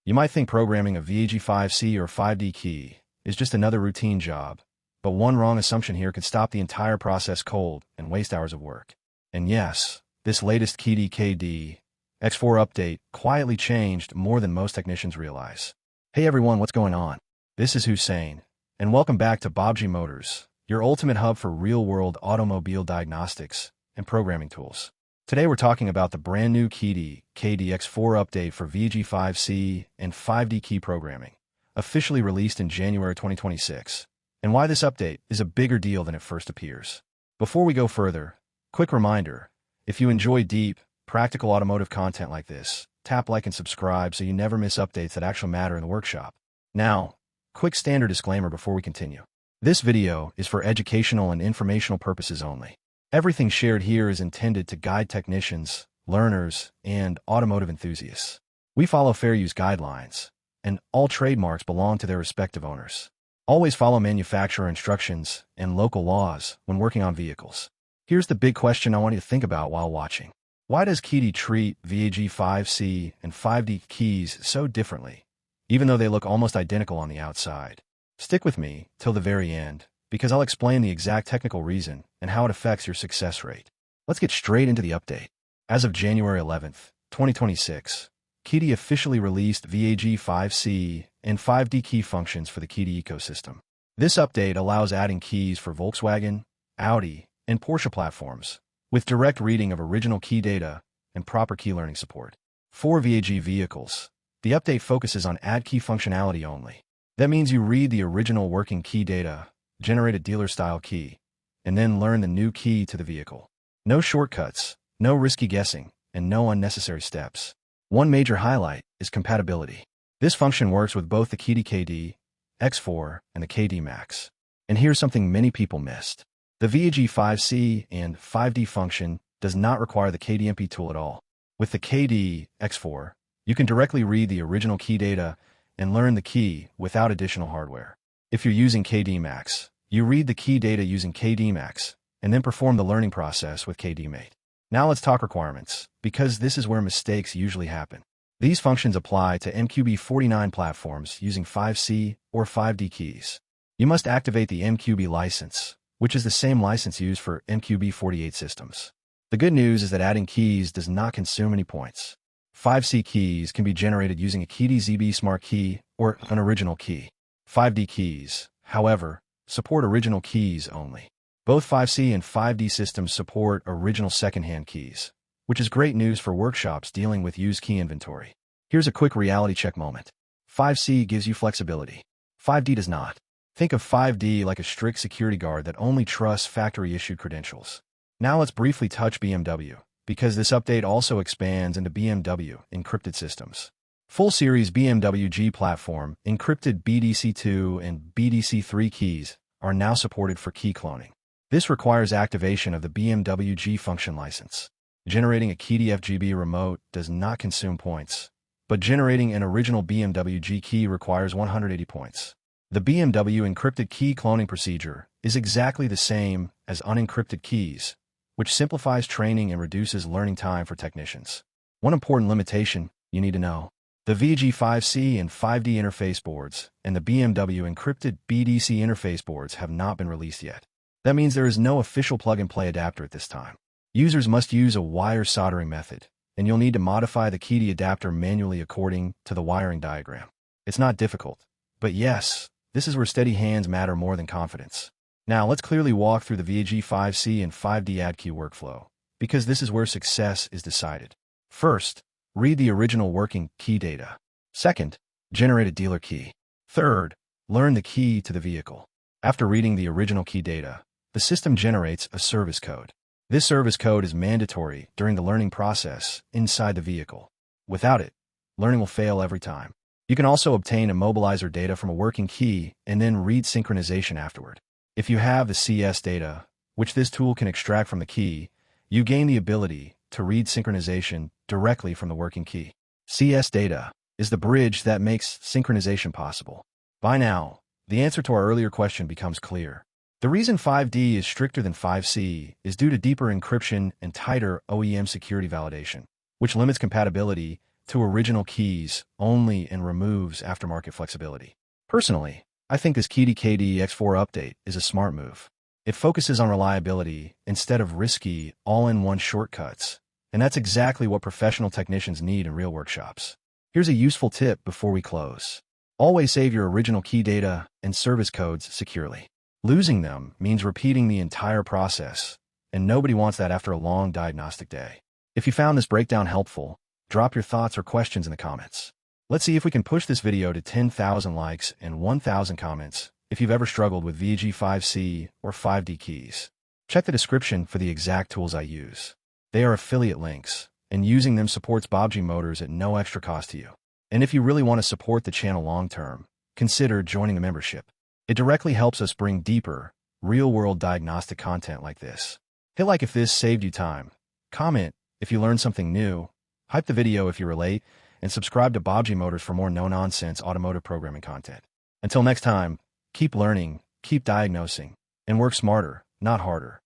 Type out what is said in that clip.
You might think programming a VAG5C or 5D key is just another routine job, but one wrong assumption here could stop the entire process cold and waste hours of work. And yes, this latest Keydiy KD-X4 update quietly changed more than most technicians realize. Hey everyone, what's going on? This is Hussein, and welcome back to Baabji Motors, your ultimate hub for real-world automobile diagnostics and programming tools. Today we're talking about the brand new Keydiy KD-X4 update for VAG5C and 5D key programming, officially released in January 2026, and why this update is a bigger deal than it first appears. Before we go further, quick reminder, if you enjoy deep, practical automotive content like this, tap like and subscribe so you never miss updates that actually matter in the workshop. Now, quick standard disclaimer before we continue. This video is for educational and informational purposes only. Everything shared here is intended to guide technicians, learners, and automotive enthusiasts. We follow fair use guidelines, and all trademarks belong to their respective owners. Always follow manufacturer instructions and local laws when working on vehicles. Here's the big question I want you to think about while watching. Why does Keydiy treat VAG5C and 5D keys so differently, even though they look almost identical on the outside? Stick with me till the very end, because I'll explain the exact technical reason and how it affects your success rate. Let's get straight into the update. As of January 11th, 2026, Keydiy officially released VAG5C and 5D key functions for the Keydiy ecosystem. This update allows adding keys for Volkswagen, Audi, and Porsche platforms, with direct reading of original key data and proper key learning support. For VAG vehicles, the update focuses on add key functionality only. That means you read the original working key data, generate a dealer-style key, and then learn the new key to the vehicle. No shortcuts, no risky guessing, and no unnecessary steps. One major highlight is compatibility. This function works with both the Keydiy KD-X4 and the KD Max. And here's something many people missed. The VAG5C and 5D function does not require the KDMP tool at all. With the KD-X4, you can directly read the original key data and learn the key without additional hardware. If you're using KD Max, you read the key data using KD Max and then perform the learning process with KDMate. Now let's talk requirements, because this is where mistakes usually happen. These functions apply to MQB49 platforms using 5C or 5D keys. You must activate the MQB license, which is the same license used for MQB48 systems. The good news is that adding keys does not consume any points. 5C keys can be generated using a Keydiy ZB Smart Key or an original key. 5D keys, however, support original keys only. Both 5C and 5D systems support original secondhand keys, which is great news for workshops dealing with used key inventory. Here's a quick reality check moment. 5C gives you flexibility. 5D does not. Think of 5D like a strict security guard that only trusts factory-issued credentials. Now let's briefly touch BMW, because this update also expands into BMW encrypted systems. Full-series BMW G platform encrypted BDC2 and BDC3 keys are now supported for key cloning. This requires activation of the BMW G function license. Generating a Keydiy FGB remote does not consume points, but generating an original BMW G key requires 180 points. The BMW encrypted key cloning procedure is exactly the same as unencrypted keys, which simplifies training and reduces learning time for technicians. One important limitation you need to know. The VAG5C and 5D interface boards and the BMW encrypted BDC interface boards have not been released yet. That means there is no official plug-and-play adapter at this time. Users must use a wire soldering method, and you'll need to modify the Keydiy adapter manually according to the wiring diagram. It's not difficult, but yes, this is where steady hands matter more than confidence. Now let's clearly walk through the VAG5C and 5D add key workflow, because this is where success is decided. First, read the original working key data. Second, generate a dealer key. Third, learn the key to the vehicle. After reading the original key data, the system generates a service code. This service code is mandatory during the learning process inside the vehicle. Without it, learning will fail every time. You can also obtain immobilizer data from a working key and then read synchronization afterward. If you have the CS data, which this tool can extract from the key, you gain the ability to read synchronization directly from the working key. CS data is the bridge that makes synchronization possible. By now, the answer to our earlier question becomes clear. The reason 5D is stricter than 5C is due to deeper encryption and tighter OEM security validation, which limits compatibility to original keys only and removes aftermarket flexibility. Personally, I think this Keydiy KD-X4 update is a smart move. It focuses on reliability instead of risky, all-in-one shortcuts, and that's exactly what professional technicians need in real workshops. Here's a useful tip before we close. Always save your original key data and service codes securely. Losing them means repeating the entire process, and nobody wants that after a long diagnostic day. If you found this breakdown helpful, drop your thoughts or questions in the comments. Let's see if we can push this video to 10,000 likes and 1,000 comments if you've ever struggled with VAG 5C or 5D keys. Check the description for the exact tools I use. They are affiliate links, and using them supports Baabji Motors at no extra cost to you. And if you really want to support the channel long-term, consider joining the membership. It directly helps us bring deeper, real-world diagnostic content like this. Hit like if this saved you time. Comment if you learned something new. Hype the video if you relate, and subscribe to Baabji Motors for more no-nonsense automotive programming content. Until next time, keep learning, keep diagnosing, and work smarter, not harder.